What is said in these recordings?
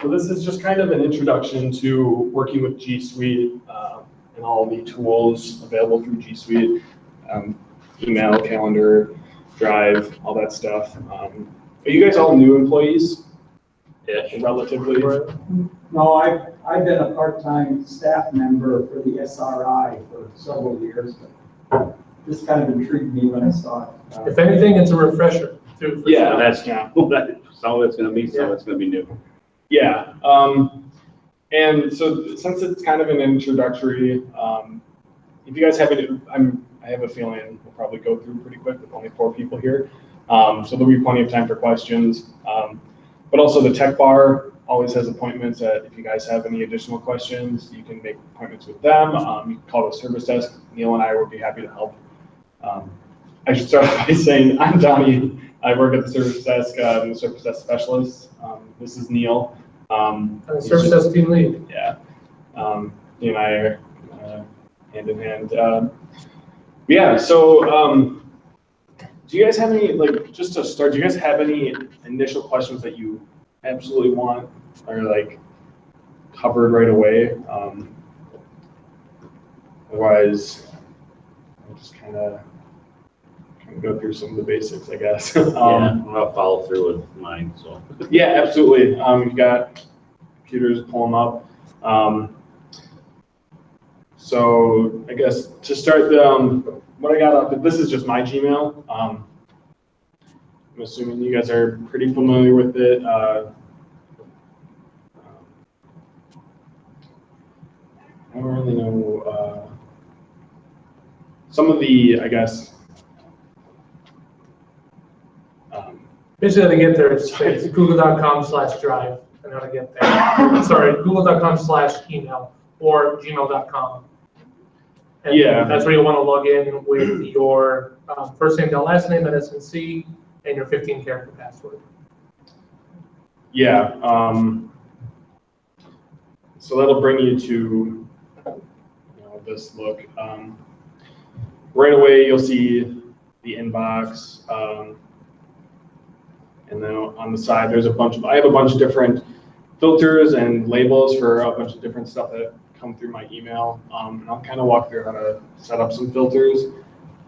So this is just kind of an introduction to working with G Suite and all the tools available through G Suite, email, calendar, Drive, all that stuff. Are you guys all new employees? Yeah, relatively. No, I've been a part-time staff member for the SRI for several years. This kind of intrigued me when I saw it. If anything, it's a refresher too. Yeah, some of it's going to be, some of it's going to be new. Yeah, and so since it's kind of an introductory, if you guys have it, I have a feeling we'll probably go through pretty quick with only 4 people here. So there'll be plenty of time for questions. But also the tech bar always has appointments that if you guys have any additional questions, you can make appointments with them. You can call the service desk. Neil and I would be happy to help. I should start by saying I'm Donnie. I work at the service desk. I'm the service desk specialist. This is Neil. I'm the service desk team lead. Yeah. He and I are hand in hand. Yeah, so do you guys have any, like, just to start, do you guys have any initial questions that you absolutely want or like covered right away? Otherwise, I'll just kind of go through some of the basics, I guess. Yeah, I'm gonna follow through with mine. So yeah, absolutely. You've got computers, pull them up. So I guess to start, what I got up, this is just my Gmail. I'm assuming you guys are pretty familiar with it. I don't really know some of the, I guess. Basically, how to get there is google.com/drive and how to get there. Sorry, google.com/email or gmail.com. And yeah, that's where you want to log in with your first name, last name at SNC, and your 15-character password. Yeah. So that'll bring you to this look. Right away, you'll see the inbox. And then on the side, there's I have a bunch of different filters and labels for a bunch of different stuff that come through my email. And I'll kind of walk through how to set up some filters.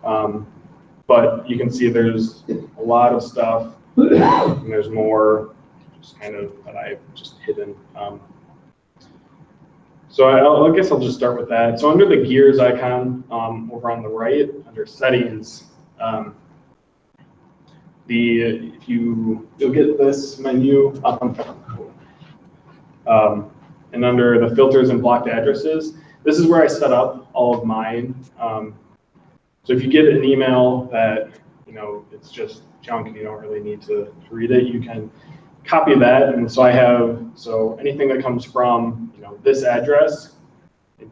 But you can see there's a lot of stuff, and there's more just kind of that I've just hidden. So I guess I'll just start with that. So under the gears icon over on the right, under settings, you'll get this menu up on top. And under the filters and blocked addresses, this is where I set up all of mine. So if you get an email that it's just junk and you don't really need to read it, you can copy that. And so so anything that comes from this address, it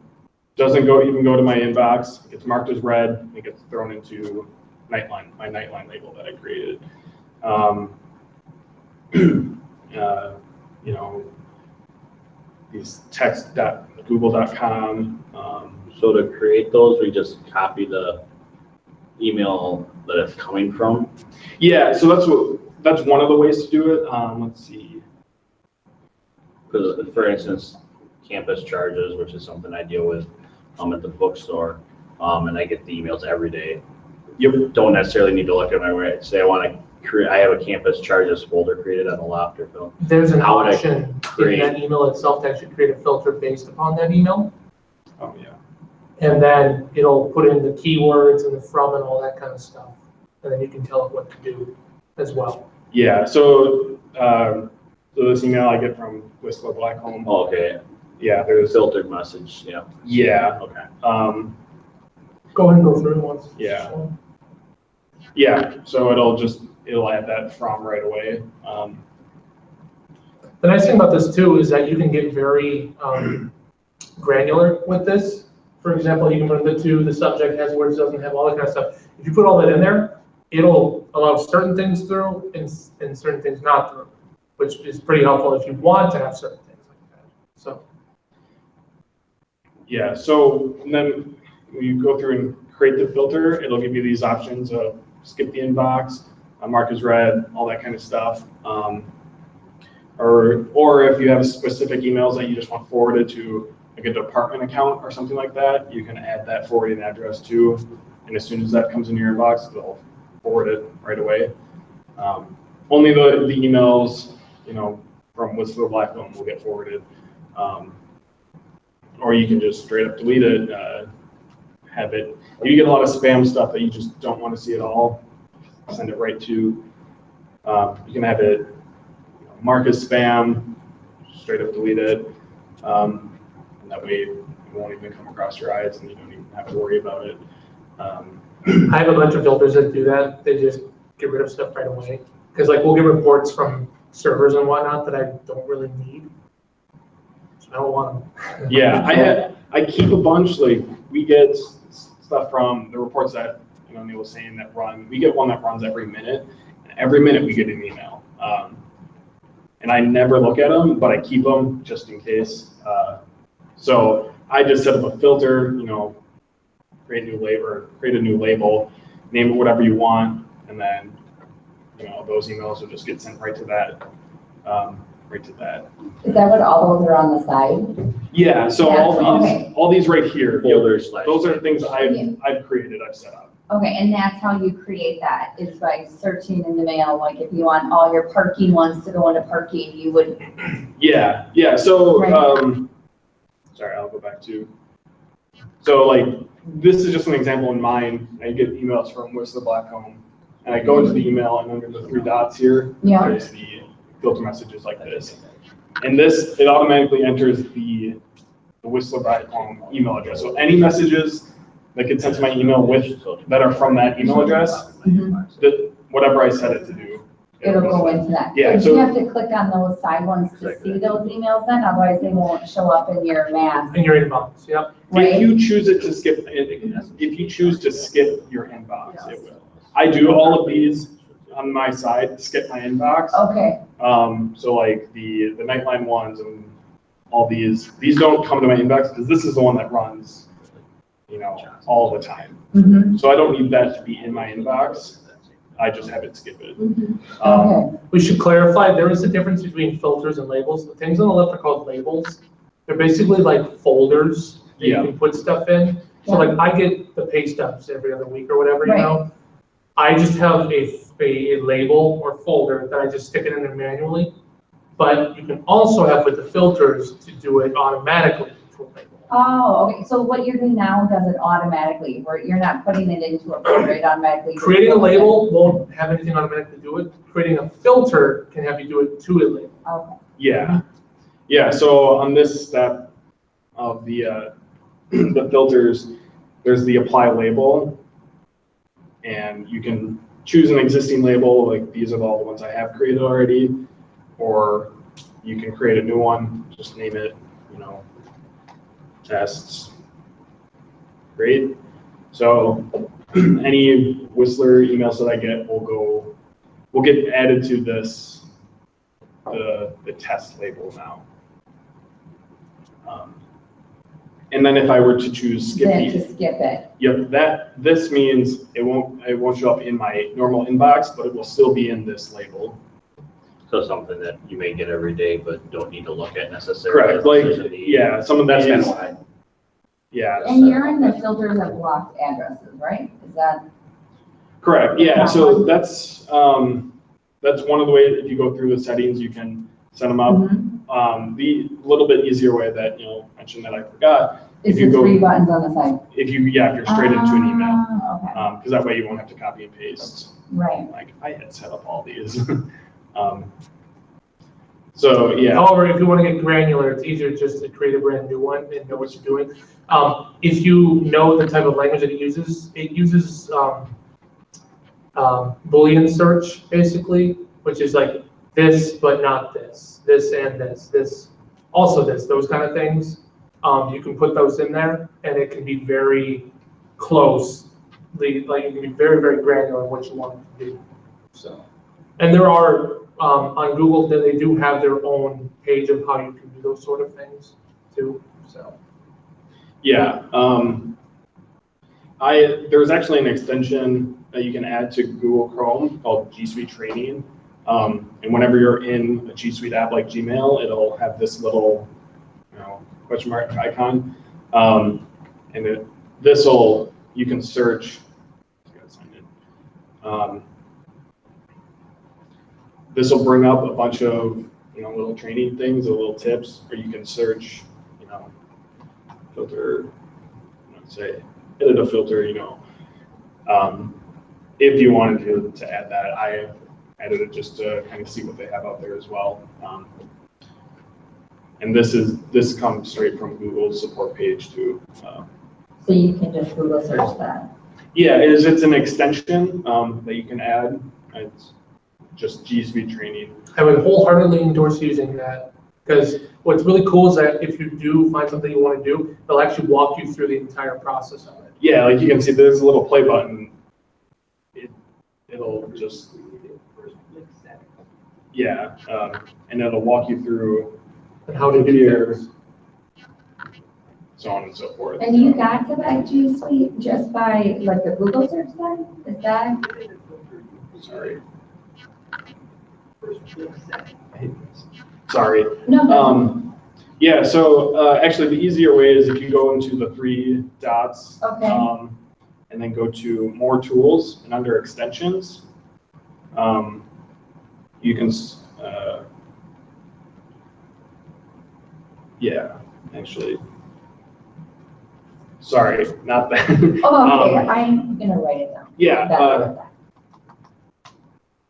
doesn't even go to my inbox. It gets marked as read, and it gets thrown into Nightline, my Nightline label that I created. These text.google.com. So to create those, we just copy the email that it's coming from. Yeah, so that's one of the ways to do it. Let's see. Because, for instance, campus charges, which is something I deal with at the bookstore, and I get the emails every day. You don't necessarily need to look at my say I want to create. I have a campus charges folder created on the Lofter. There's an option in that email itself to actually create a filter based upon that email. Oh yeah. And then it'll put in the keywords and the from and all that kind of stuff, and then you can tell it what to do as well. Yeah. So this email I get from Whistler Blackcomb. Oh, okay. Yeah. There's filtered message. Yeah. Yeah. Okay. Go ahead and go through it once. Yeah. Yeah. So it'll add that from right away. The nice thing about this too is that you can get very granular with this. For example, you can put the subject has words, doesn't have, all that kind of stuff. If you put all that in there, it'll allow certain things through and certain things not through, which is pretty helpful if you want to have certain things like that. So. Yeah. So and then when you go through and create the filter, it'll give you these options of skip the inbox, mark as read, all that kind of stuff. or if you have specific emails that you just want forwarded to like a department account or something like that, you can add that forwarding address too. And as soon as that comes into your inbox, they'll forward it right away. Only the emails, from Whistler Blackcomb will get forwarded. Or you can just straight up delete it, have it. If you get a lot of spam stuff that you just don't want to see at all, send it right to, you can have it mark as spam, straight up delete it. And that way it won't even come across your eyes and you don't even have to worry about it. I have a bunch of filters that do that. They just get rid of stuff right away. Because like we'll get reports from servers and whatnot that I don't really need. So I don't want them. Yeah, I keep a bunch, like we get stuff from the reports that Neil was saying that run. We get one that runs every minute, and every minute we get an email. And I never look at them, but I keep them just in case. So I just set up a filter, create a new label, name it whatever you want, and then those emails will just get sent right to that. Is that what all those are on the side? Yeah. So Yeah, all these right here, Folders. those are things I've created, I've set up. Okay, and that's how you create that, is by searching in the mail, like if you want all your parking ones to go into parking, you would. Yeah. So, Right. Sorry, I'll go back to. So like, this is just an example in mine. I get emails from Whistler Blackcomb, and I go into the email, and under the 3 dots here, Yeah. there's the filter messages like this. And it automatically enters the Whistler Blackcomb email address. So any messages that get sent to my email that are from that email address, that whatever I set it to do. It'll go into that. Yeah, So you so- have to click on those side ones to see those emails then, otherwise they won't show up in your mass, In your inbox, yep. If right? you choose it to skip, if you choose to skip your inbox, it will. I do all of these on my side, skip my inbox. Okay, So like the Nightline ones and all these don't come to my inbox because this is the one that runs, all the time. So I don't need that to be in my inbox. I just have it skip it. okay, We should clarify, there is a difference between filters and labels. The things on the left are called labels. They're basically like folders that you Yeah. can put stuff in. So like I get the pay stubs every other week or whatever, Right. I just have a label or folder that I just stick it in there manually. But you can also have with the filters to do it automatically to a label. oh, okay, so what you're doing now does it automatically, where you're not putting it into a folder, it automatically. Creating a label won't have anything automatically do it. Creating a filter can have you do it to a label. Okay, Yeah. So on this step of the the filters, there's the apply label, and you can choose an existing label, like these are all the ones I have created already, or you can create a new one, just name it, tests. Great. So any Whistler emails that I get will get added to this, the test label now. And then if I were to choose skip then the, to skip it, this means it won't show up in my normal inbox, but it will still be in this label. So something that you may get every day, but don't need to look at necessarily. Correct. Like, yeah, some of That's these, kind of why. yeah. and you're in the filters of blocked addresses, right? Is that? Correct, yeah, so that's one of the ways, if you go through the settings, you can set them up. The little bit easier way that, mentioned that I forgot, Is if you the go, 3 buttons on the side? if you're straight into an email, Ah, okay, because that way you won't have to copy and paste. right. Like, I had set up all these. So, yeah, However, if you want to get granular, it's easier just to create a brand new one and know what you're doing. If you know the type of language that it uses Boolean search, basically, which is like this, but not this, this and this, also this, those kind of things. You can put those in there and it can be very close. Like it can be very, very granular what you want it to do. So, and there are, on Google, they do have their own page of how you can do those sort of things too, so. yeah. There's actually an extension that you can add to Google Chrome called G Suite Training. And whenever you're in a G Suite app like Gmail, it'll have this little, question mark icon. And you can search. This will bring up a bunch of, little training things, or little tips, or you can search, filter, say, edit a filter, if you wanted to add that. I added it just to kind of see what they have out there as well. And this comes straight from Google's support page too. So you can just Google search that. Yeah, it's an extension that you can add. It's just G Suite training. I would wholeheartedly endorse using that, because what's really cool is that if you do find something you want to do, they'll actually walk you through the entire process of it. Yeah, like you can see there's a little play button. It'll just, yeah, and it'll walk you through And how to do your, things. so on and so forth. And you got to buy G Suite just by like a Google search then? Is that? Sorry. Sorry. No. Yeah, so actually the easier way is if you go into the 3 dots. Okay. And then go to more tools, and under extensions, you can, yeah, actually, sorry, not that. Oh, okay, I'm gonna write it down. Yeah, Better with that.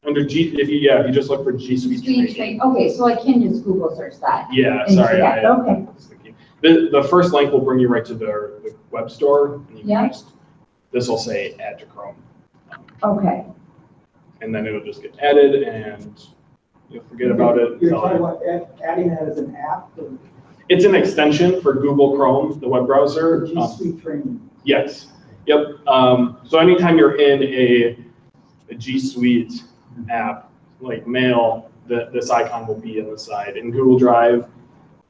under if you just look for G Suite Suite training. okay, so I can just Google search that. Yeah, and sorry. see that. Okay. The first link will bring you right to the web store, and you can Yeah. this will say add to Chrome. Okay. And then it'll just get added, and you'll forget about it. You're talking about adding that as an app for It's an extension for Google Chrome, the web browser. G Suite training? Yes. Yep. So anytime you're in a G Suite app, like Mail, this icon will be on the side. In Google Drive,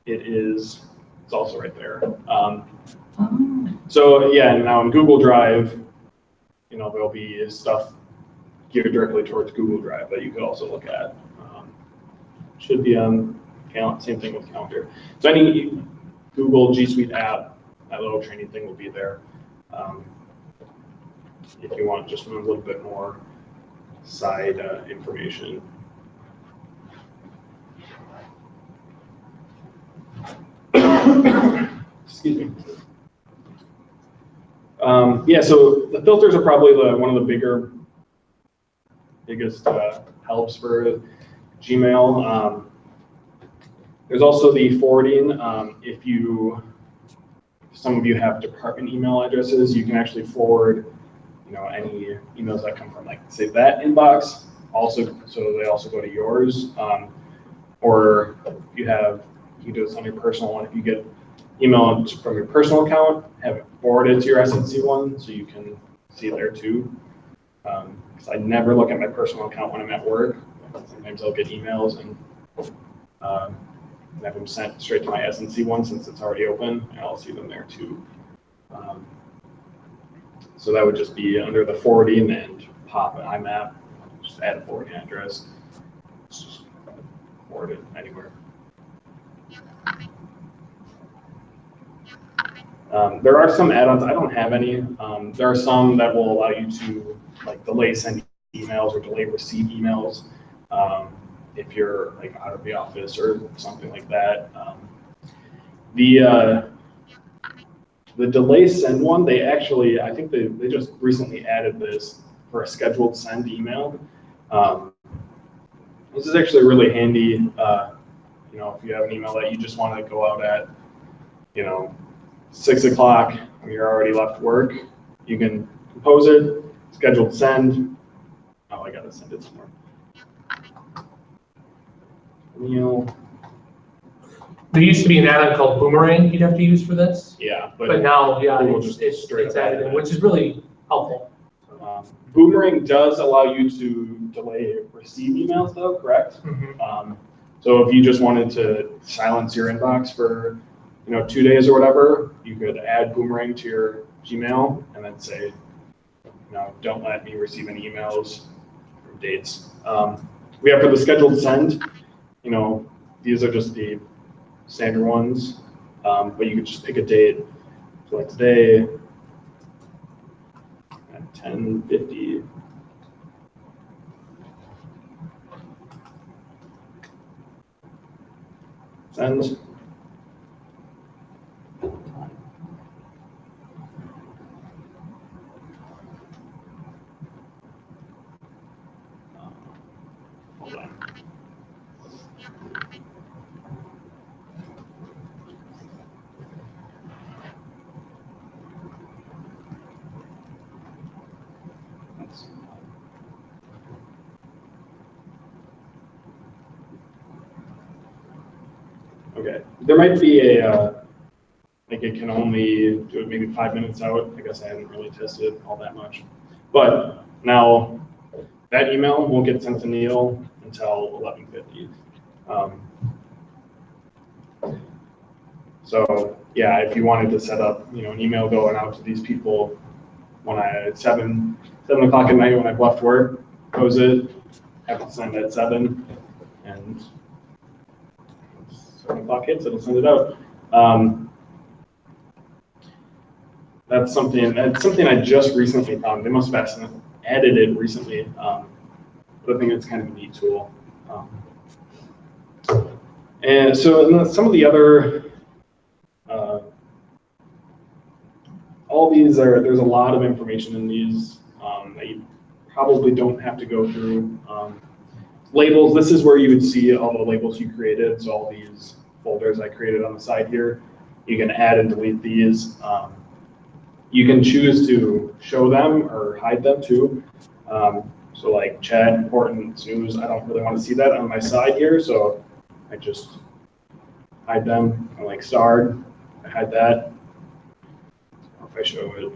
it's also right there. So yeah, now in Google Drive, there'll be stuff geared directly towards Google Drive that you could also look at. Should be on same thing with Calendar. So any Google G Suite app, that little training thing will be there. If you want just a little bit more side information. Excuse me. Yeah, so the filters are probably one of the biggest helps for Gmail. There's also the forwarding. If some of you have department email addresses, you can actually forward, any emails that come from, like, say, that inbox. So they also go to yours. Or you can do this on your personal one. If you get email from your personal account, have it forwarded to your SNC one, so you can see it there too. Because I never look at my personal account when I'm at work. Sometimes I'll get emails and have them sent straight to my SNC one since it's already open, and I'll see them there too. So that would just be under the forwarding and pop an IMAP, just add a forwarding address, just forward it anywhere. There are some add-ons. I don't have any. There are some that will allow you to delay send emails or delay receive emails if you're out of the office or something like that. The delay send one, I think they just recently added this for a scheduled send email. This is actually really handy. If you have an email that you just want to go out at, 6 o'clock when you're already left work, you can compose it, scheduled send. Oh, I gotta send it somewhere. There used to be an add-on called Boomerang you'd have to use for this, Yeah, but now, yeah, Google it's just straight it's added in, added it. which is really helpful. Boomerang does allow you to delay receive emails though, correct? So if you just wanted to silence your inbox for 2 days or whatever, you could add Boomerang to your Gmail and then say, don't let me receive any emails from dates. we have for the scheduled send, you know, these are just the standard ones, but you could just pick a date. So like today at 10:50. Send. Hold on. Okay, there might be a, like it can only do it maybe 5 minutes out. I guess I haven't really tested it all that much. But now that email won't get sent to Neil until 11:50. So yeah, if you wanted to set up, you know, an email going out to these people when at 7 o'clock at night when I've left work, close it, have to send at 7, and 7 o'clock hits, it'll send it out. That's something I just recently found. They must have added it recently, but I think it's kind of a neat tool. And so some of the other, all these there's a lot of information in these that you probably don't have to go through. Labels, this is where you would see all the labels you created. So all these folders I created on the side here, you can add and delete these. You can choose to show them or hide them too. So like chat, important, snooze, I don't really want to see that on my side here, so I just hide them. I like starred, I hide that. Or if I show it,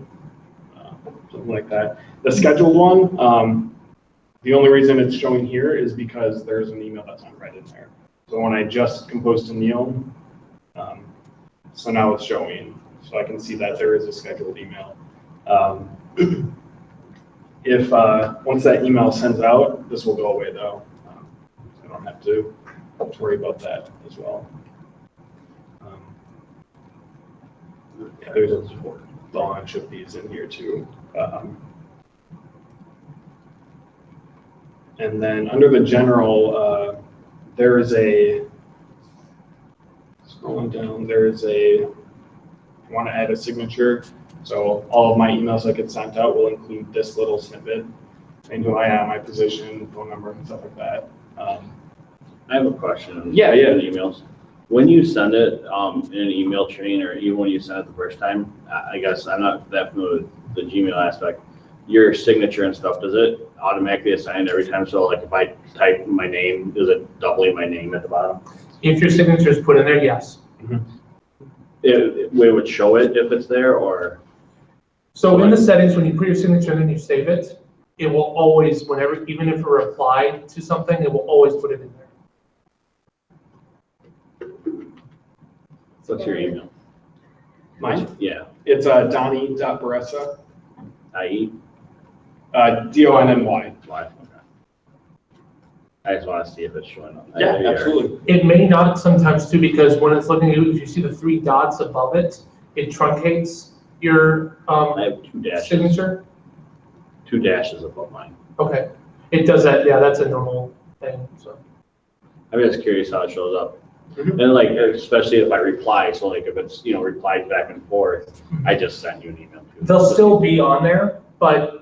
something like that. The scheduled one, the only reason it's showing here is because there's an email that's unread in there. So when I just composed to Neil, so now it's showing. So I can see that there is a scheduled email. If once that email sends out, this will go away though. I don't have to worry about that as well. Yeah, there's a bunch of these in here too. And then under the general, there is a, scrolling down, there is a, I want to add a signature. So all of my emails that get sent out will include this little snippet, saying who I am, my position, phone number, and stuff like that. I have a question. Yeah. On emails. When you send it in an email chain, or even when you send it the first time, I guess I'm not that familiar with the Gmail aspect. Your signature and stuff, does it automatically assign every time? So like if I type my name, is it doubling my name at the bottom? If your signature is put in there, yes. Mm-hmm. It would show it if it's there, or? So in the settings, when you put your signature in and you save it, it will always, whenever, even if a reply to something, it will always put it in there. What's your email? Mine? Yeah. It's Donnie.Baressa, IE? Donny. Why? Okay. I just want to see if it's showing up. Yeah, There you are. absolutely. It may not sometimes too, because when it's looking at you, if you see the 3 dots above it, it truncates your I have 2 dashes. signature. 2 dashes above mine. Okay, it does that. Yeah, that's a normal thing. So I'm just curious how it shows up. Mhm. And like, especially if I reply, so like if it's, you know, replied back and forth, I just sent you an email. Too. they'll still be on there, but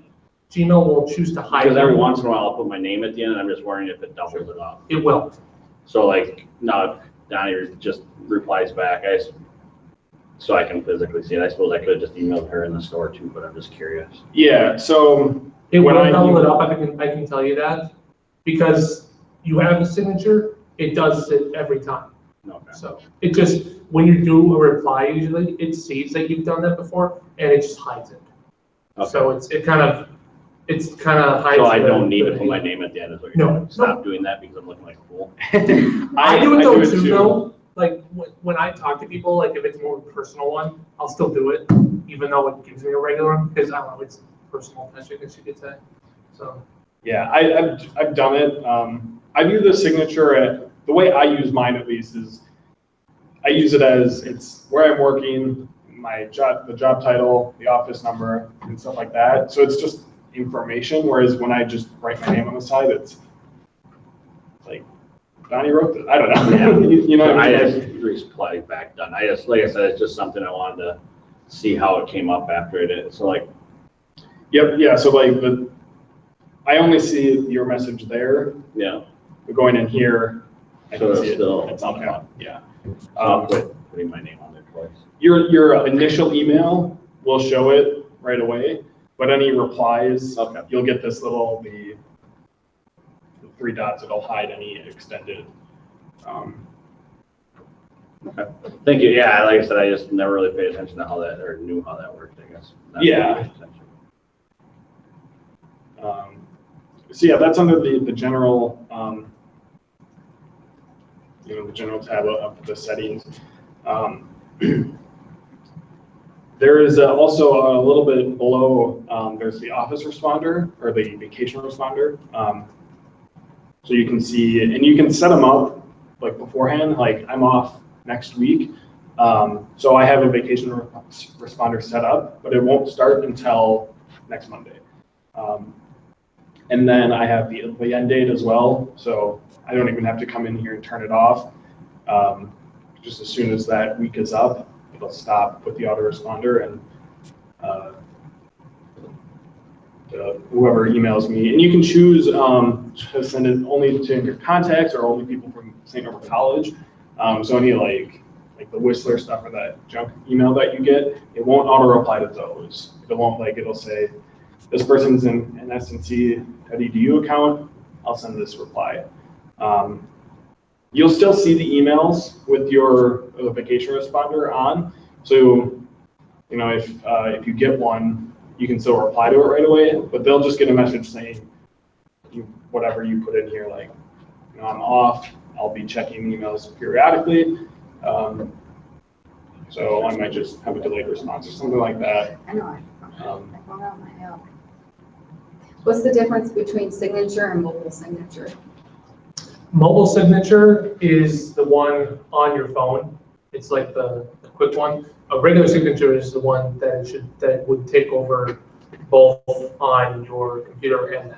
Gmail will choose to hide Because every them. once in a while I'll put my name at the end and I'm just wondering if it doubles it up. It will. So like now if Donnie just replies back, so I can physically see it. I suppose I could have just emailed her in the store too, but I'm just curious. Yeah, so It When will I double use- it up. I can tell you that because you have a signature. It does it every time. Okay. So it just, when you do a reply, usually it sees that you've done that before and it just hides it. Okay. So it kind of hides. So I the- don't need to the- put my name at the end, is what you're No, saying? Stop doing that because I'm looking like a fool. I do it though too, though. Like when I talk to people, like if it's more of a personal one, I'll still do it, even though it gives me a regular one, because I don't know, it's personal, I guess you could say. So Yeah, I've done it. I view the signature, the way I use mine at least is, I use it as, it's where I'm working, the job title, the office number, and stuff like that. So it's just information, whereas when I just write my name on the side, it's like, Donnie wrote it, I don't know. You know what I I mean? just reply back done. I just, like I said, it's just something I wanted to see how it came up after it. So like, Yep, yeah, so like I only see your message there, yeah. but going in here, I So can it's see it. still- It's on there, yeah. I'll quit putting my name on there twice. Your initial email will show it right away, but any replies, Okay. you'll get this little, the 3 dots, it'll hide any extended. Thank you. Yeah, like I said, I just never really paid attention to how that, or knew how that worked, I guess. Not Yeah. really paid attention. So yeah, that's under the general, the general tab of the settings. There is also a little bit below, there's the office responder or the vacation responder. So you can see, and you can set them up like beforehand, like I'm off next week. So I have a vacation responder set up, but it won't start until next Monday. And then I have the end date as well. So I don't even have to come in here and turn it off. Just as soon as that week is up, it'll stop with the autoresponder, and whoever emails me, and you can choose to send it only to your contacts or only people from St. Norbert College. So any like the Whistler stuff or that junk email that you get, it won't auto reply to those. It won't, like, it'll say this person's in an SNC.edu account. I'll send this reply. You'll still see the emails with your vacation responder on. So, if you get one, you can still reply to it right away, but they'll just get a message saying whatever you put in here, like, I'm off, I'll be checking emails periodically. So I might just have a delayed response or something like that. I know, I found out my app. What's the difference between signature and mobile signature? Mobile signature is the one on your phone. It's like the quick one. A regular signature is the one that would take over both on your computer and that.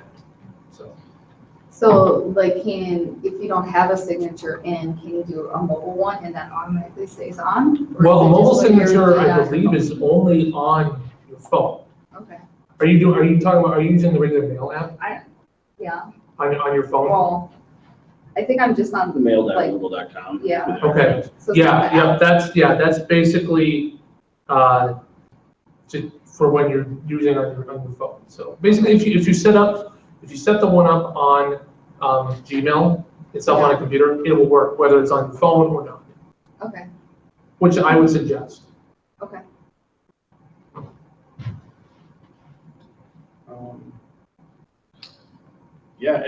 So like if you don't have a signature in, can you do a mobile one and that automatically stays on? Or Well, the is it mobile just when you're signature, doing it I on your believe, phone? is only on your phone. Okay, Are you using the regular mail app yeah, on your phone? well, I think I'm just on, like, Mail.google.com. yeah. Okay. So it's not the app. That's basically for when you're using on your phone. So basically, if you set the one up on Gmail itself on a computer, it will work whether it's on your phone or not, Okay, which I would suggest. okay. Yeah,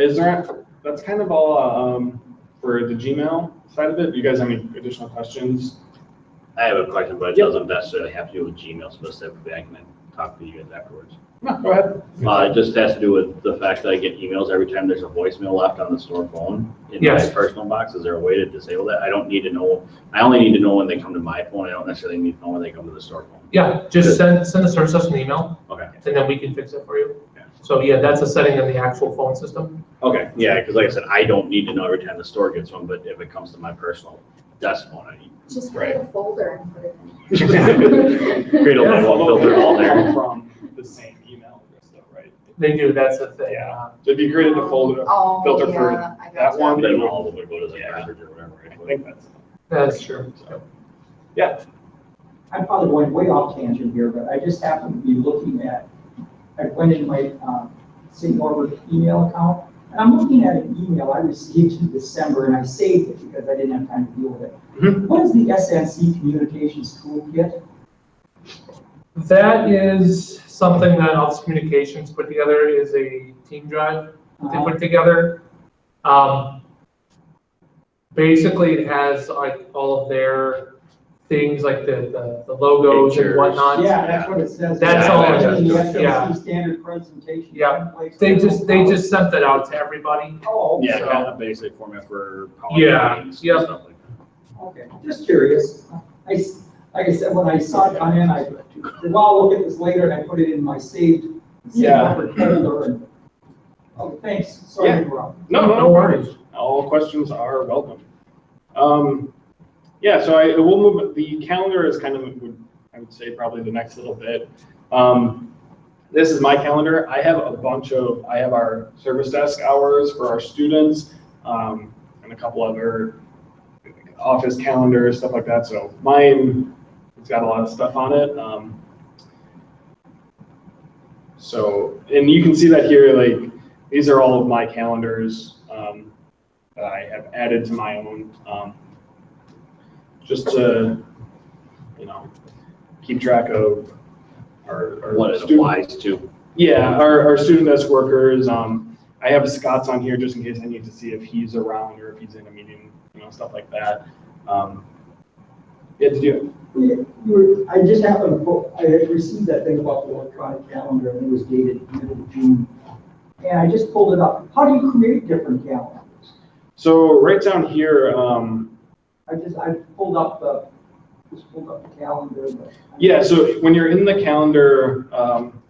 that's kind of all for the Gmail side of it. Do you guys have any additional questions? I have a question, but it doesn't necessarily have to do with Gmail specifically. I can talk to you guys afterwards. No, go ahead. It just has to do with the fact that I get emails every time there's a voicemail left on the store phone in Yes. my personal box. Is there a way to disable that? I don't need to know. I only need to know when they come to my phone. I don't necessarily need to know when they come to the store phone. Yeah, just send the search us an email, Okay. and then we can fix it for you. Yeah. So yeah, that's a setting in the actual phone system. Okay. Yeah, because like I said, I don't need to know every time the store gets one, but if it comes to my personal desk phone, I need. Just Right. create a folder and put it in. Create a Yeah, little although filter they're all all there. from the same email address though, right? They do, that's the thing. Yeah. So if you created a folder, Oh, filter for yeah, I that gotcha. one, Then all of it would go to the Yeah. garbage or whatever. I Right? think that's. That's true. So, yeah. I'm probably going way off tangent here, but I just happened to be looking at, I went in my St. Norbert email account, and I'm looking at an email I received in December, and I saved it because I didn't have time to deal with it. Mhm. What is the SNC Communications Toolkit? That is something that Office Communications put together, is a team drive they put together. Basically, it has like all of their things like the logos and Pictures. whatnot. Yeah, that's what it says. That's all it The is, yeah. SAC standard presentation. Yeah. templates. They just sent that out to everybody. Oh, Yeah, So- kind of basic format for Yeah, meetings and yep. stuff like that. okay, just curious. Like I said, when I saw it come in, I said, well, I'll look at this later, and I put it in my saved number folder. And, oh, thanks, sorry to interrupt. No worries. All questions are welcome. Yeah, so we'll move, the calendar is kind of, I would say probably the next little bit. This is my calendar. I have our service desk hours for our students, and a couple other office calendars, stuff like that. So mine, it's got a lot of stuff on it. So, and you can see that here, like, these are all of my calendars that I have added to my own, just to, keep track of our What it student- applies to. Yeah, our student desk workers. I have Scott's on here just in case I need to see if he's around or if he's in a meeting, stuff like that. Yeah, did you? I just happened to, I had received that thing about the electronic calendar, and it was dated middle of June. And I just pulled it up. How do you create different calendars? So right down here, I pulled up the calendar. But yeah, so when you're in the calendar,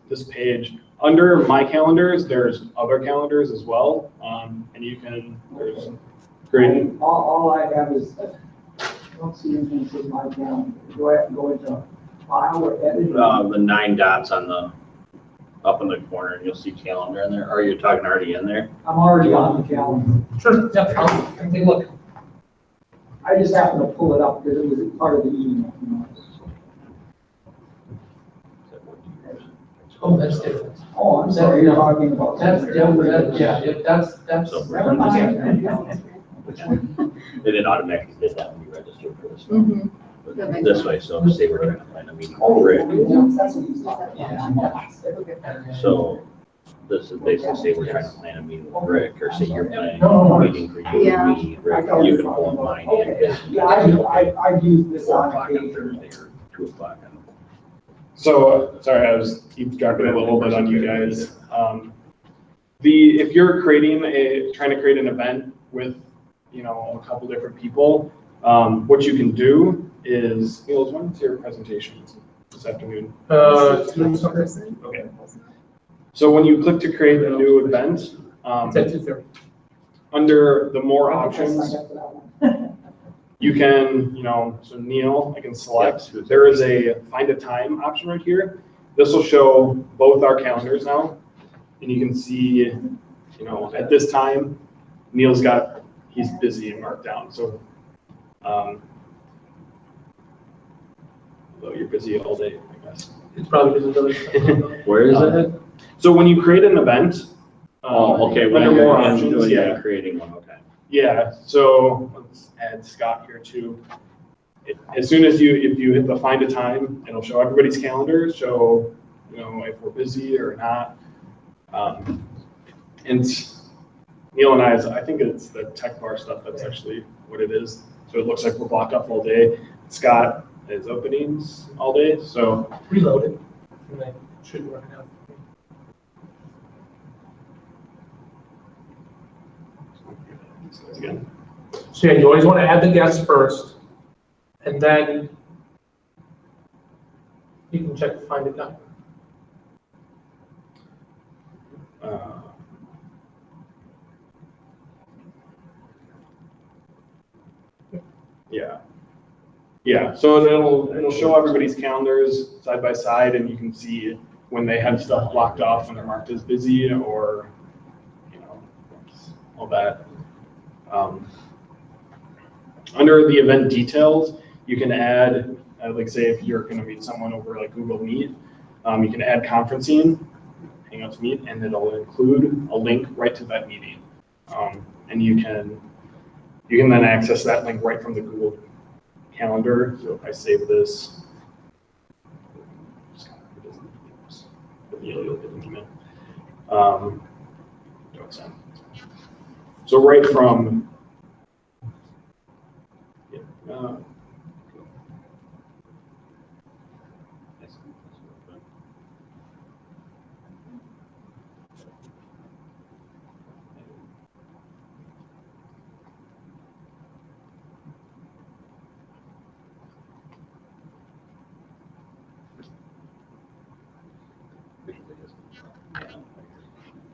this page, under my calendars, there's other calendars as well. And you can, there's create. All I have is, I don't see anything in my calendar. Do I have to go into file or edit? The 9 dots up in the corner, and you'll see calendar in there. Or you're talking already in there? I'm already on the calendar. Sure, yeah, I'll take a look. I just happened to pull it up because it was part of the email. Oh, that's different. Oh, I'm sorry, you're talking about. That's different, that's. So- Never mind. They didn't automatically did that when you registered for this. Mhm. That makes This way, so say we're trying to plan a meeting Oh, with Rick. that's what he's talking about. So this is basically say we're trying to plan a meeting with Rick, or say you're planning No. a meeting for you Yeah. and me, Rick, you can pull up mine and his. Yeah, I've used this 4 on o'clock on occasion. Thursday or 2 o'clock on. So, sorry, I was eavesdropping a little bit on you guys. If you're trying to create an event with, a couple different people, what you can do is, Niels, when's your presentation this afternoon? Okay. So when you click to create a new event, It's at 2:30. under the more I options, got that one. you can, so Neil, I can select, Yeah. there is a find a time option right here. This will show both our calendars now, and you can see, at this time, Neil's he's busy and marked down, so, although you're busy all day, I guess. It's probably because of other. Where is it? So when you create an event. Oh, okay, when under you're more in options, doing, yeah. creating one, okay. Yeah, so let's add Scott here too. As soon as if you hit the find a time, it'll show everybody's calendar, show, if we're busy or not. And Neil and I think it's the tech bar stuff that's actually what it is. So it looks like we're blocked up all day. Scott has openings all day, so. Reload it, and I should work it out. Again. So yeah, you always want to add the guests first, and then you can check to find it now. Yeah. Yeah, so it'll show everybody's calendars side by side, and you can see when they have stuff blocked off when they're marked as busy, or, all that. Under the event details, you can add, like say if you're gonna meet someone over like Google Meet, you can add conferencing, Hangouts Meet, and it'll include a link right to that meeting. And you can then access that link right from the Google Calendar. So if I save this, you'll get an email. Don't send. So right from,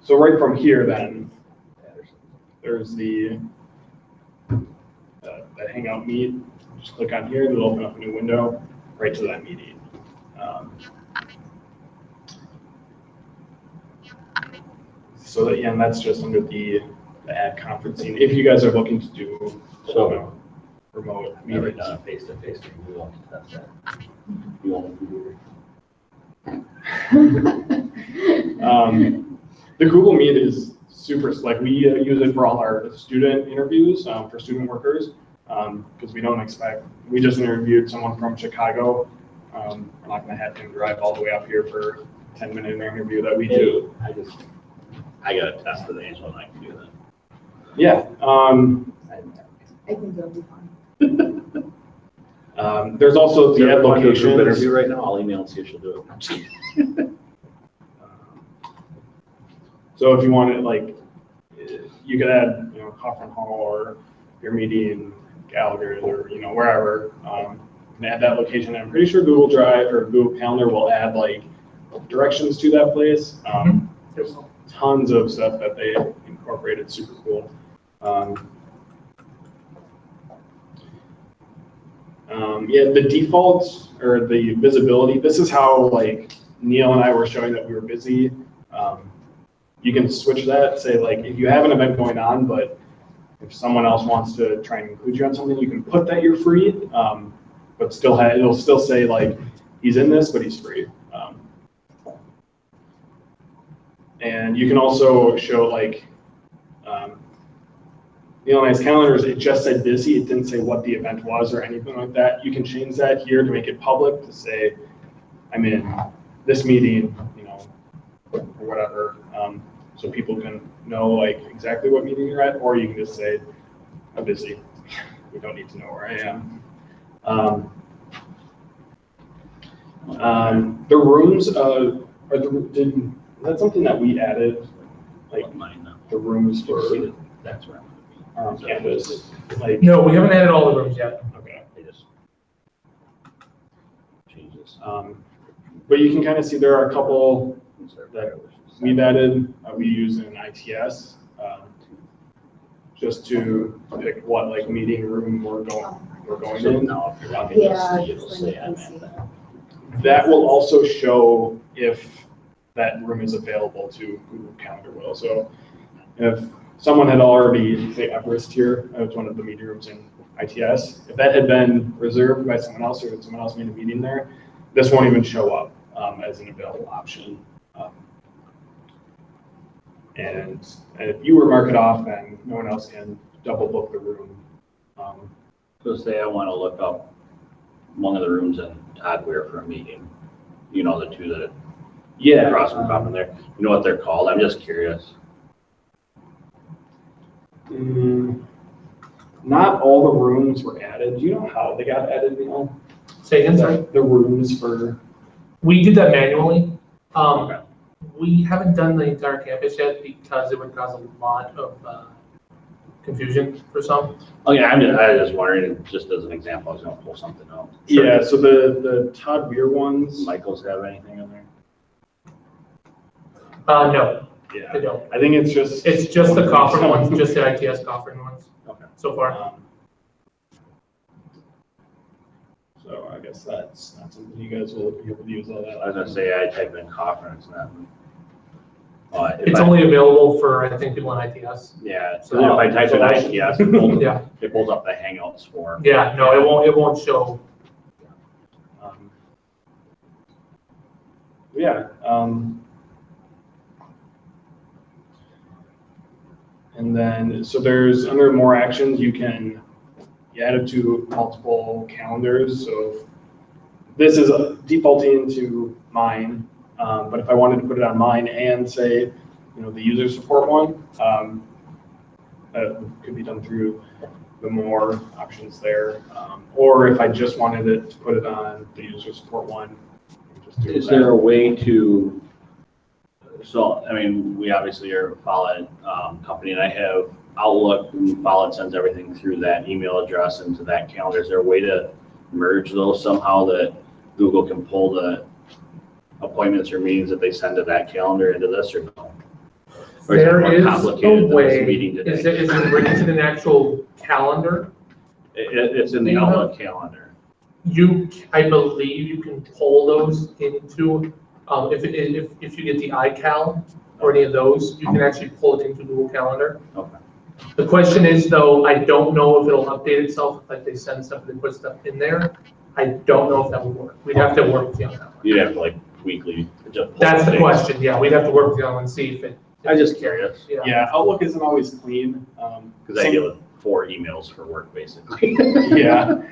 So right from here, then there's the Hangout Meet. Just click on here, it'll open up a new window right to that meeting. So that, yeah, and that's just under the ad conferencing. If you guys are looking to do remote Never meetings. done a face-to-face, we want to test that. You want to do The Google Meet is super slick. We use it for all our student interviews for student workers because we just interviewed someone from Chicago. We're not going to have him drive all the way up here for a 10-minute interview that we do. I got to test it, Angela, and I can do that. Yeah. I think it'll be fun. There's also the ad locations. Interview right now, I'll email and see if she'll do it. So if you want it, like, you could add, Coffin Hall or your meeting, Gallagher, or, wherever. You can add that location. I'm pretty sure Google Drive or Google Calendar will add, like, directions to that place. There's tons of stuff that they incorporated, super cool. Yeah, the default or the visibility, this is how, like, Neil and I were showing that we were busy. You can switch that, say, like, if you have an event going on, but if someone else wants to try and include you on something, you can put that you're free, but it'll still say, like, he's in this, but he's free. And you can also show, like, Neil and I's calendars, it just said busy. It didn't say what the event was or anything like that. You can change that here to make it public, to say, I'm in this meeting, or whatever, so people can know, like, exactly what meeting you're at, or you can just say, I'm busy. We don't need to know where I am. The rooms, is that something that we added, like, Mine, no. the rooms for That's where I'm our gonna be. campus? Like, No, we haven't added all the rooms yet. okay. They just change this. But you can kind of see there are a couple that we've added, we use in ITS, just to pick what, like, meeting room we're going So in. now if you're logging Yeah, this, it'll just when say you I'm can at see. that. That will also show if that room is available to Google Calendar will. So if someone had already, say, Everest here, it's one of the meeting rooms in ITS, if that had been reserved by someone else or someone else made a meeting there, this won't even show up as an available option. And if you were mark it off, then no one else can double book the room. So say I want to look up one of the rooms in Todd Weir for a meeting. The two that Yeah. across from Coffin there. You know what they're called? I'm just curious. Not all the rooms were added. Do you know how they got added, Neil? Say again, sorry? The rooms for, We did that manually. Okay. We haven't done the entire campus yet because it would cause a lot of confusion for some. Okay, I was just wondering, just as an example, I was gonna pull something out. yeah, so the Todd Weir ones, Michaels have anything in there? No, yeah, they don't. I think it's just. It's just the Coffin ones, just the ITS Coffin ones Okay. so far. So I guess that's not something you guys will be able to use all that. I was gonna say, I type in Coffin, it's not. It's only available for, I think, people in ITS. Yeah, so if I type in ITS, Yeah, it pulls up the Hangouts form. yeah, no, it won't show. Yeah. And then, so there's, under more actions, you add it to multiple calendars. So this is defaulting to mine, but if I wanted to put it on mine and say, the user support one, that could be done through the more options there. Or if I just wanted it to put it on the user support one, just do Is that. there a way to, so, I mean, we obviously are a Follett company, and I have Outlook, and Follett sends everything through that email address into that calendar. Is there a way to merge those somehow that Google can pull the appointments or meetings that they send to that calendar into this, or no? Or is it There more is complicated a than this way, meeting today? is it written in an actual calendar? It's in the Yeah. Outlook calendar. I believe you can pull those into, if you get the iCal or any of those, you can actually pull it into Google Calendar. Okay. The question is though, I don't know if it'll update itself, like they send stuff, they put stuff in there. I don't know if that will work. We'd have to work with you on that one. You'd have to like weekly just pull That's the things. question, yeah, we'd have to work with you on and see if it. I'm just curious, Yeah. Yeah, Outlook isn't always clean. because I deal with 4 emails for work basically. Yeah.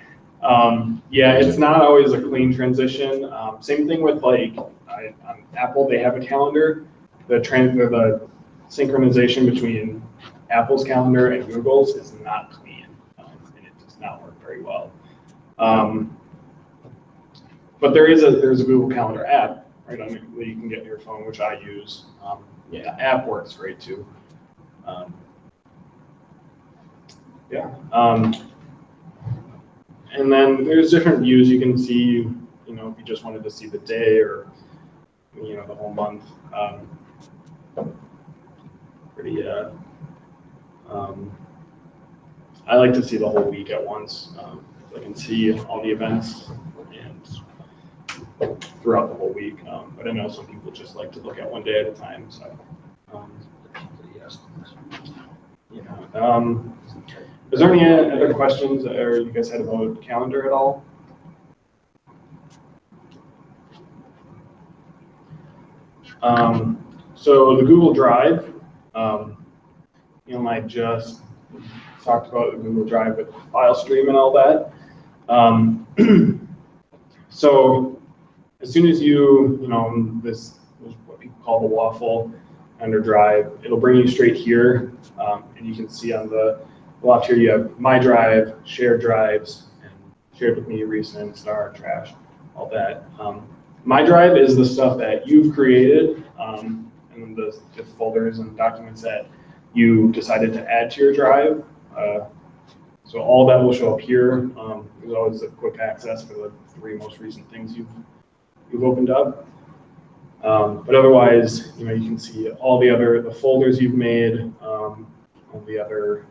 Yeah, it's not always a clean transition. Same thing with like, on Apple, they have a calendar. The synchronization between Apple's calendar and Google's is not clean, and it does not work very well. But there's a Google Calendar app, right, that you can get on your phone, which I use. Yeah, the app works great too. Yeah. And then there's different views you can see, you know, if you just wanted to see the day or, you know, the whole month. I like to see the whole week at once. I can see all the events and throughout the whole week. But I know some people just like to look at one day at a time. So, yeah. Is there any other questions or you guys had about calendar at all? So the Google Drive, and I just talked about the Google Drive with file stream and all that. So as soon as this is what people call the waffle under Drive, it'll bring you straight here, and you can see on the left here you have My Drive, Shared Drives, and Shared with Me, Recent, Star, Trash, all that. My Drive is the stuff that you've created, and the folders and documents that you decided to add to your drive. So all that will show up here. There's always a quick access for the 3 most recent things you've opened up. But otherwise, you can see all the folders you've made, all the other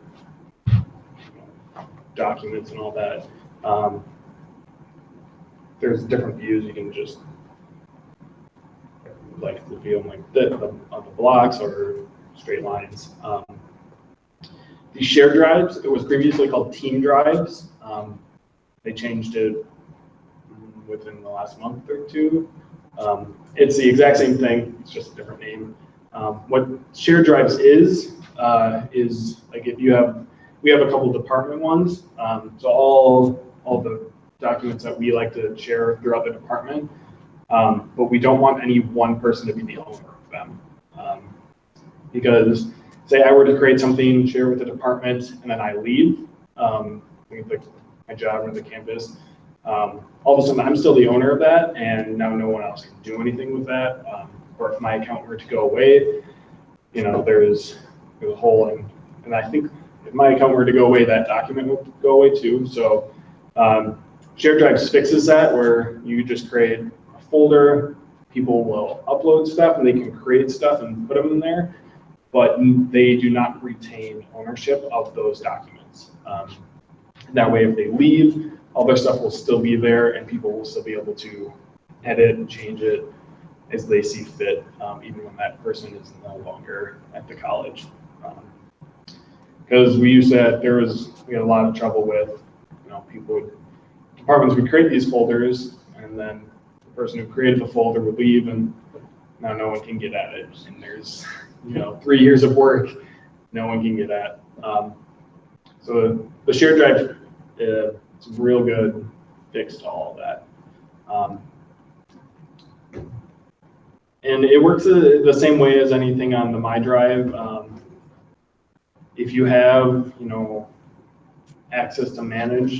documents and all that. There's different views. You can just view them like this on the blocks or straight lines. These shared drives, it was previously called Team Drives. They changed it within the last month or 2. It's the exact same thing, it's just a different name. What shared drives is like if we have a couple department ones. So all the documents that we like to share throughout the department, but we don't want any one person to be the owner of them. Because say I were to create something, share with the department, and then I leave, my job or the campus, all of a sudden I'm still the owner of that, and now no one else can do anything with that. Or if my account were to go away, there's a hole in, and I think if my account were to go away, that document would go away too. So Shared Drives fixes that, where you just create a folder, people will upload stuff and they can create stuff and put them in there, but they do not retain ownership of those documents. That way, if they leave, all their stuff will still be there and people will still be able to edit and change it as they see fit, even when that person is no longer at the college. Because we had a lot of trouble with, departments would create these folders, and then the person who created the folder would leave, and now no one can get at it. And there's, 3 years of work, no one can get at. So the shared drive, it's a real good fix to all of that. And it works the same way as anything on the My Drive. If you have, access to manage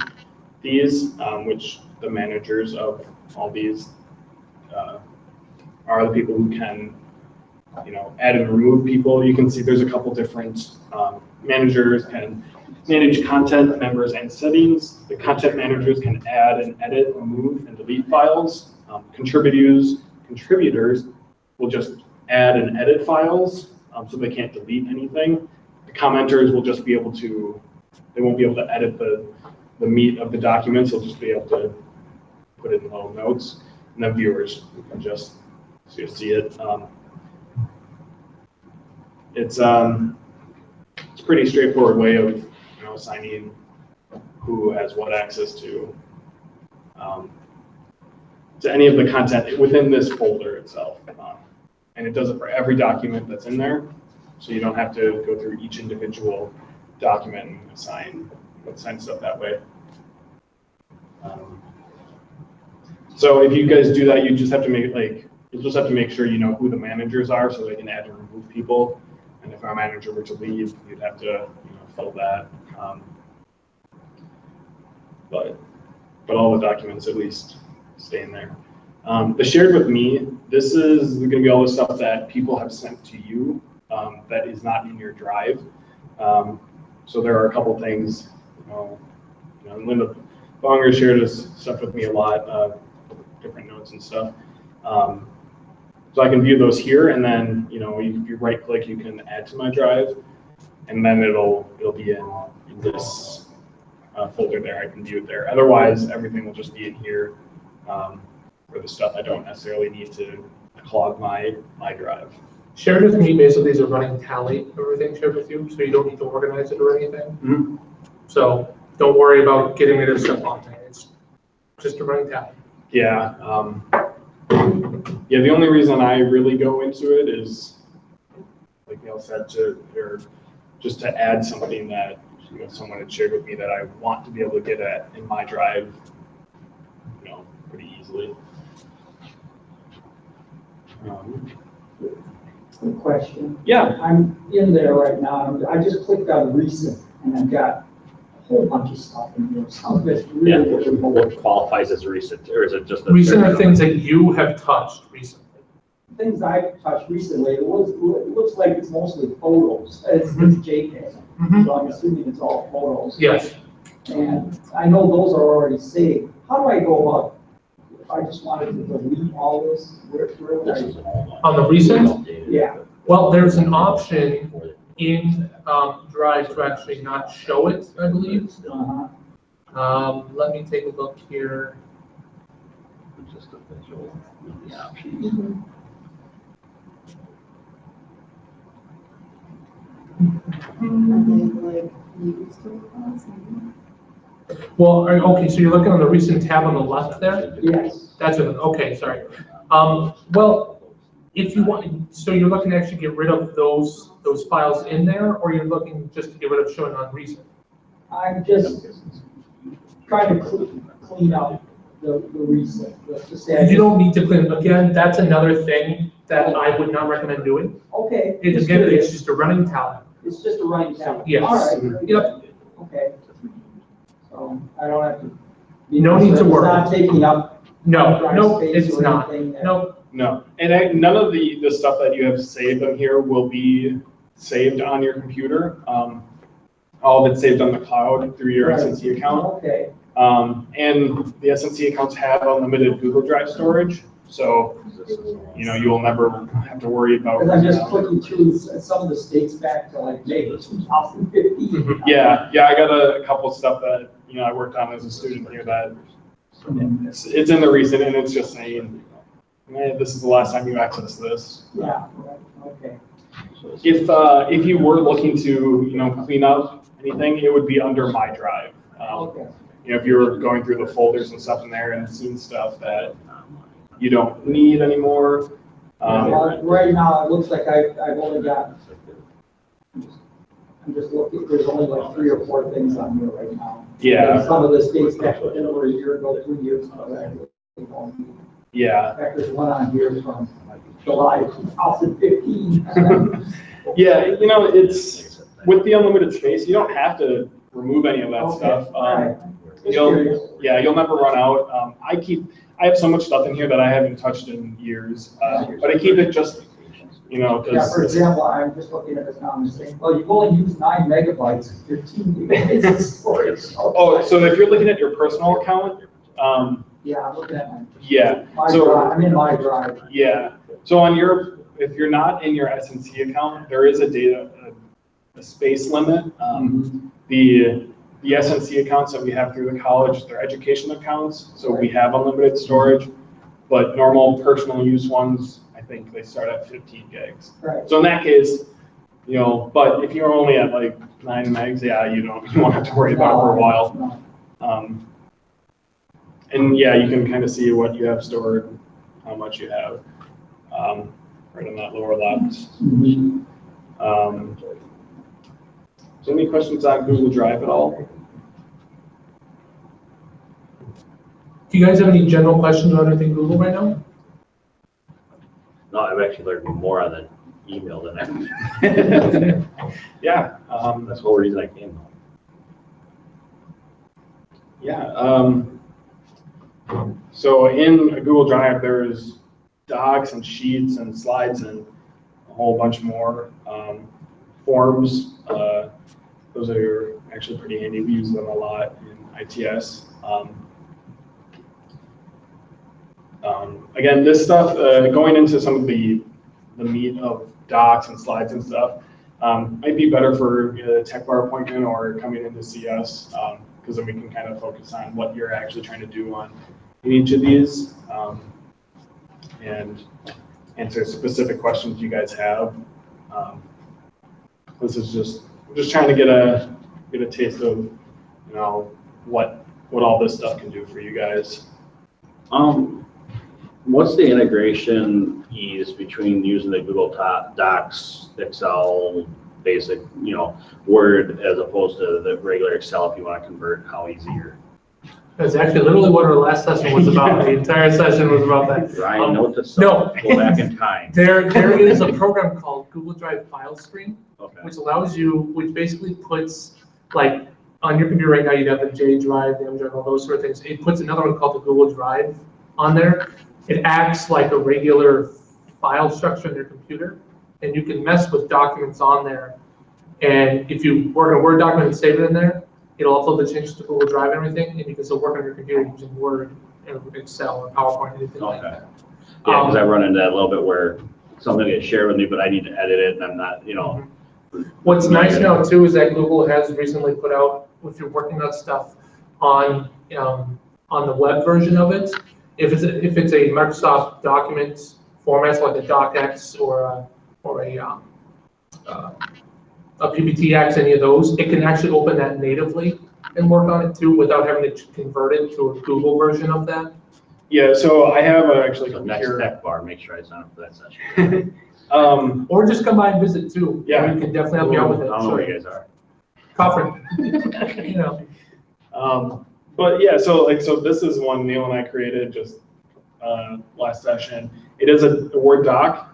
these, which the managers of all these are the people who can, add and remove people. You can see there's a couple different managers can manage content, members, and settings. The content managers can add and edit, remove, and delete files. Contributors will just add and edit files. so they can't delete anything. The commenters will just be able to, they won't be able to edit the meat of the documents, they'll just be able to put it in little notes, and then viewers can just see it. It's a pretty straightforward way of assigning who has what access to any of the content within this folder itself. And it does it for every document that's in there, so you don't have to go through each individual document and assign stuff that way. So if you guys do that, you just have to make sure you know who the managers are, so they can add and remove people. And if our manager were to leave, you'd have to fill that. But all the documents at least stay in there. The shared with me, this is going to be all the stuff that people have sent to you that is not in your drive. So there are a couple things. Linda Bonger shared this stuff with me a lot, different notes and stuff. So I can view those here, and then if you right click, you can add to my drive, and then it'll be in this folder there. I can view it there. Otherwise, everything will just be in here for the stuff I don't necessarily need to clog my drive. Shared with me basically is a running tally of everything shared with you, so you don't need to organize it or anything. Mm-hmm. So don't worry about getting rid of stuff on there. It's just a running tally. Yeah. The only reason I really go into it is, like Neil said, just to add something that someone had shared with me that I want to be able to get at in my drive, pretty easily. Quick question. Yeah. I'm in there right now. I just clicked on recent, and I've got a whole bunch of stuff in here. Some of it's really What qualifies as recent, or is it just Recent are things that you have touched recently. things I've touched recently. It looks like it's mostly photos. It's JPEG, so I'm assuming it's all photos. Yes. And I know those are already saved. How do I go about, if I just wanted to delete all this, where would I? On the recent? Yeah. Well, there's an option in Drive to actually not show it, I believe. Uh-huh. Let me take a look here. Just a visual, the options. Mm-hmm. Well, okay, so you're looking on the recent tab on the left there? Yes. That's it, okay, sorry. Well, if you want, so you're looking to actually get rid of those files in there, or you're looking just to get rid of showing on recent? I'm just trying to clean up the recent. Let's just say You don't need to clean, again, that's another thing that I would not recommend doing. Okay. It's again, it's just a running tally. It's just a running tally. Yes. All right. Yep. Okay. So I don't have to. No need to worry. It's not taking up. No, drive no, space it's or not. anything that- No, No, and none of the stuff that you have saved on here will be saved on your computer. All of it's saved on the cloud through your Right. SNC account. Okay. And the SNC accounts have unlimited Google Drive storage, so you will never have to worry about. Because I'm just clicking through some of the states back to like May 2015. Yeah, I got a couple of stuff that I worked on as a student here that it's in the recent, and it's just saying, this is the last time you access this. Yeah, right, okay. If you were looking to clean up anything, it would be under my drive. Okay. If you were going through the folders and stuff in there and seeing stuff that you don't need anymore. Well, right now, it looks like I've only got, I'm just looking, there's only like 3 or 4 things on here right now. Yeah. And some of the states that were in over a year ago, 2 years ago, that I really don't need. Yeah. In fact, there's one on here from July 2015. Yeah, it's with the unlimited space, you don't have to remove any of that Okay, stuff. all right. Just You'll curious. never run out. I have so much stuff in here that I haven't touched in years, but I keep it just, Yeah, for because example, I'm just looking at this now, I'm saying, well, you've only used 9 megabytes, 15 gigabytes of storage. oh, so if you're looking at your personal account, Yeah, I'm looking at yeah, my so drive, I'm in my drive. yeah, so on your if you're not in your SNC account, there is a space limit. The SNC accounts that we have through the college, they're education accounts, so we have unlimited storage, but normal personal use ones, I think they start at 15 gigs. Right. So in that case, but if you're only at like 9 megs, yeah, you won't have to worry about it for a while. And yeah, you can kind of see what you have stored, how much you have, right in that lower left. So any questions on Google Drive at all? Do you guys have any general questions about anything Google right now? No, I've actually learned more on the email than I. Yeah. That's the whole reason I came. Yeah. So in Google Drive, there's docs and sheets and slides and a whole bunch more. Forms, those are actually pretty handy. We use them a lot in ITS. Again, this stuff, going into some of the meat of docs and slides and stuff, might be better for a tech bar appointment or coming in to see us, because then we can kind of focus on what you're actually trying to do on in each of these, and answer specific questions you guys have. This is just trying to get a taste of what all this stuff can do for you guys. What's the integration ease between using the Google Docs, Excel, basic, Word, as opposed to the regular Excel if you want to convert? How easy? That's actually literally what our last session was about. The entire session was about that. Ryan, note to self, go back in time. There is a program called Google Drive File Stream, Okay. which basically puts, like, on your computer right now, you'd have the J Drive, the M Drive, all those sort of things. It puts another one called the Google Drive on there. It acts like a regular file structure in your computer, and you can mess with documents on there. And if you work in a Word document and save it in there, it'll upload the changes to Google Drive and everything, and you can still work on your computer using Word, or Excel, or PowerPoint, anything like that. Yeah, because I run into that a little bit where something gets shared with me, but I need to edit it, and I'm not, What's nice now too is that Google has recently put out, if you're working on stuff on the web version of it, if it's a Microsoft document format, so like a DocX or a PPTX, any of those, it can actually open that natively and work on it too without having to convert it to a Google version of that. Yeah, so I have actually so next here. tech bar, make sure I sign up for that session. Or just come by and visit too. Yeah. We can definitely help you out with I it. don't know where you guys are. Coffee. But yeah, so this is one Neil and I created just last session. It is a Word doc.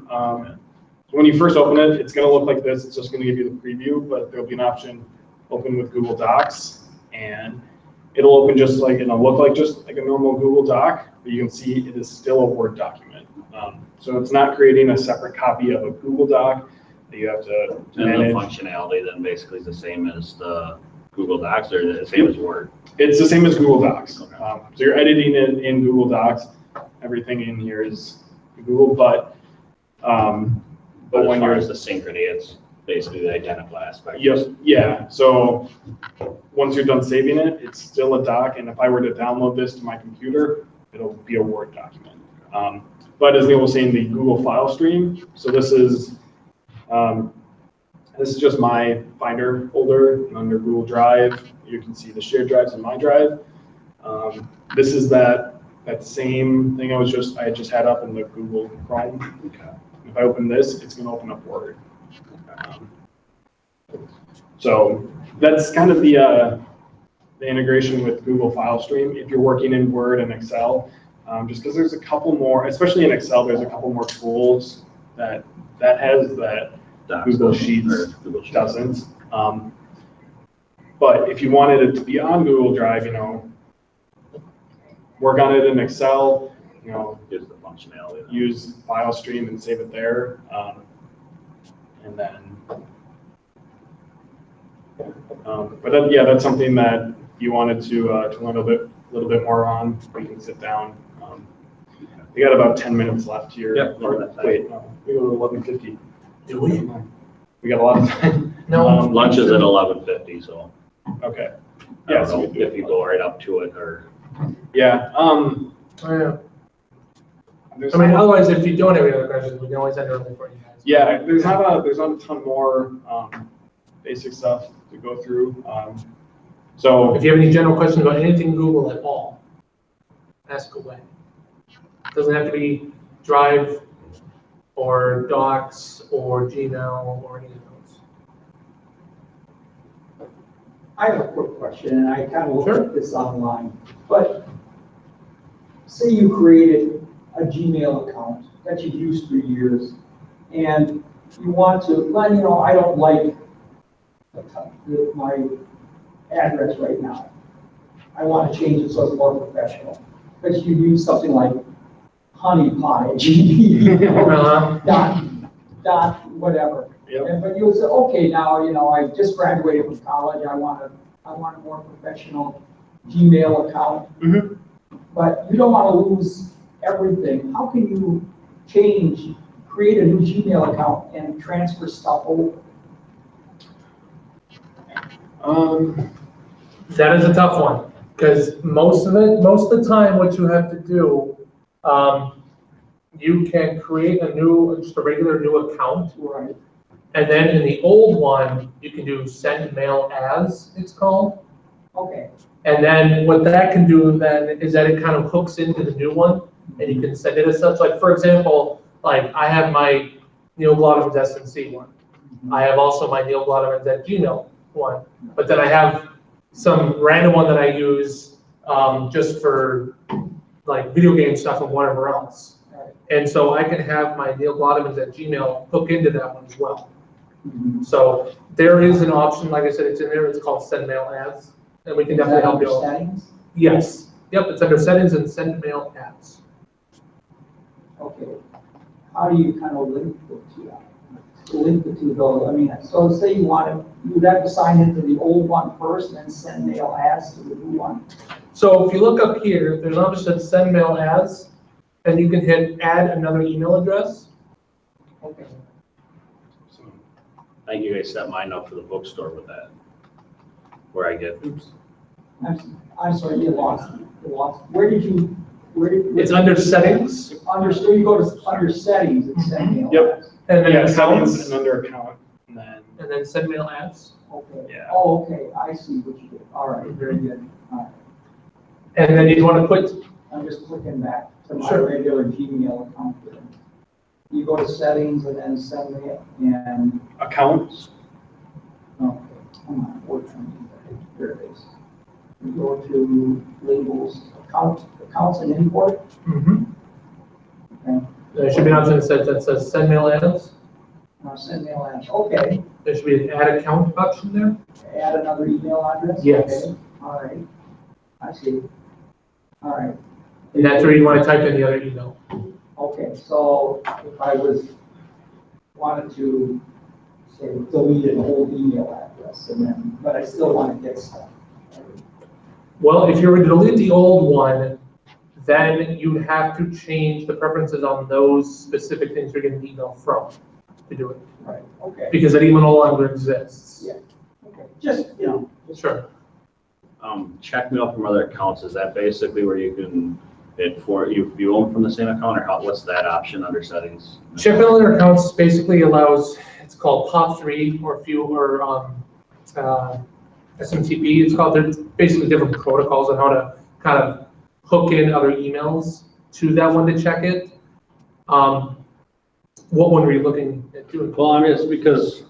When you first open it, it's going to look like this. It's just going to give you the preview, but there'll be an option open with Google Docs, and it'll open just like, it'll look like just like a normal Google Doc, but you can see it is still a Word document. So it's not creating a separate copy of a Google Doc that you have to manage. And the functionality then basically is the same as the Google Docs, or the same as Word? It's the same as Google Docs. Okay. So you're editing it in Google Docs. Everything in here is Google, but But when as far you're as the synchrony, it's basically the identical aspect. yes, yeah. So once you're done saving it, it's still a doc, and if I were to download this to my computer, it'll be a Word document. But as Neil was saying, the Google File Stream. So this is just my Finder folder, and under Google Drive, you can see the shared drives in my drive. This is that same thing I just had up in the Google Chrome. Okay. If I open this, it's going to open up Word. So that's kind of the integration with Google File Stream. If you're working in Word and Excel, just because there's a couple more, especially in Excel, there's a couple more tools that has that Google Sheets doesn't. But if you wanted it to be on Google Drive, work on it in Excel, Gives the functionality. use File Stream and save it there, and then. But yeah, that's something that you wanted to learn a little bit more on. We can sit down. We got about 10 minutes left here. Yep. Or, wait, no, we go to 11:50. Do we? We got a lot of time. No. Lunch is at 11:50, so Okay. I Yeah, don't so know we do if you go right up to it or. Yeah, Oh, yeah. there's I mean, not- otherwise, if you don't have any other questions, we can always enter them for you guys. yeah, there's not a ton more, basic stuff to go through. So, If you have any general questions about anything Google at all, ask away. Doesn't have to be Drive or Docs or Gmail or any of those. I have a quick question, and I kind of looked Sure. at this online, but say you created a Gmail account that you've used for years, and you want to, well, you know, I don't like my address right now. I want to change it so it's more professional. But you use something like honey pie, dot, whatever. yep. But you would say, okay, now, you know, I just graduated from college, I want a more professional Gmail account. Mhm. But you don't want to lose everything. How can you create a new Gmail account and transfer stuff over? That is a tough one, because most of the time, what you have to do, you can create just a regular new account, Right. and then in the old one, you can do send mail as, it's called. Okay. And then what that can do then is that it kind of hooks into the new one, and you can send it as such. Like, for example, like I have my Neil Glodman's SNC one. I have also my Neil Glodman's at Gmail one, but then I have some random one that I use just for like video game stuff and whatever else. Right. And so I can have my Neil Glodman's at Gmail hook into that one as well. Mhm. So there is an option, like I said, it's in there, it's called send mail as, and we can Is definitely that help under you out. settings? Yes, yep, it's under settings and send mail as. Okay. How do you kind of link the two? Link the two though, I mean, so say you would have to sign into the old one first and then send mail as to the new one? So if you look up here, there's an option that send mail as, and you can hit add another email address. Okay. I think you guys set mine up for the bookstore with that. Where I get, I'm sorry, you lost. Where did you? It's under settings, So you go to, under settings, it's send mail. Yep. and then Yeah, settings accounts, and under account, and then, send mail as. Okay. Yeah. Oh, okay, I see what you did. All right, very good. All right. And then you'd want to put, I'm just clicking back to my Sure. regular Gmail account here. You go to settings and then send mail and, accounts. okay, come on, what's here it is. You go to labels, accounts and import. Okay. there should be an option that says send mail as. Now send mail as, okay. There should be an add account option there. Add another email address? Yes. Okay. All right. I see. All right. And that's where you want to type in the other email. Okay, so if I wanted to, say, delete an old email address and then, but I still want to get stuff. Well, if you were to delete the old one, then you have to change the preferences on those specific things you're getting the email from to do it, Right, okay. because that email no longer exists. Yeah. Okay, just, you know. Sure. check mail from other accounts, is that basically where you can, you view them from the same account, or what's that option under settings? Check mail under accounts basically allows, it's called POP3 or SMTP, it's called. They're basically different protocols on how to kind of hook in other emails to that one to check it. What one were you looking at doing? Well, I mean, it's because,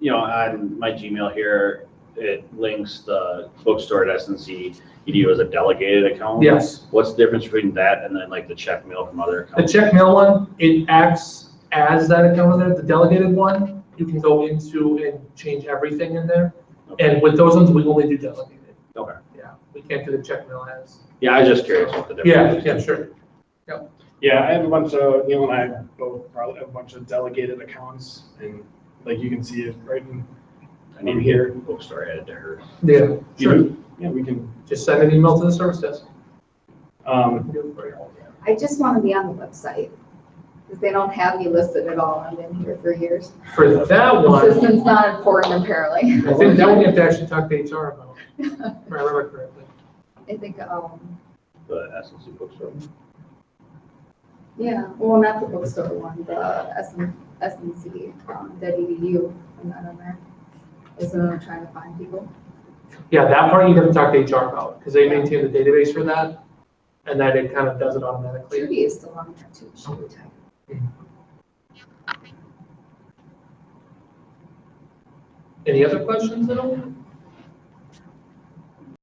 on my Gmail here, it links the bookstore at SNC EDU as a delegated account. Yes. What's the difference between that and then like the check mail from other The accounts? check mail one, it acts as that account there. The delegated one, you can go into and change everything in there. And with those ones, we only do delegated. Okay. Yeah, we can't do the check mail as. Yeah, I was just curious what the Yeah, difference is. yeah, sure. Yeah, I have a bunch of, Neil and I both probably have a bunch of delegated accounts, and like you can see it right in I need to get a bookstore added to hers. Yeah, sure. Yeah, we can, Just send an email to the service desk. We um, can do it for you. I just want to be on the website. Because they don't have me listed at all. I've been here for years. For that one, Assistant's not important apparently. I think that one you have to actually talk to HR about, if I remember correctly. I think, The S&C bookstore. yeah, well, not the bookstore one, the SNC, .edu, I'm not on there. Is what I'm trying to find people. Yeah, that part you have to talk to HR about, because they maintain the database for that, and that it kind of does it automatically. Trudy is still on there too, she retired. Any other questions at all?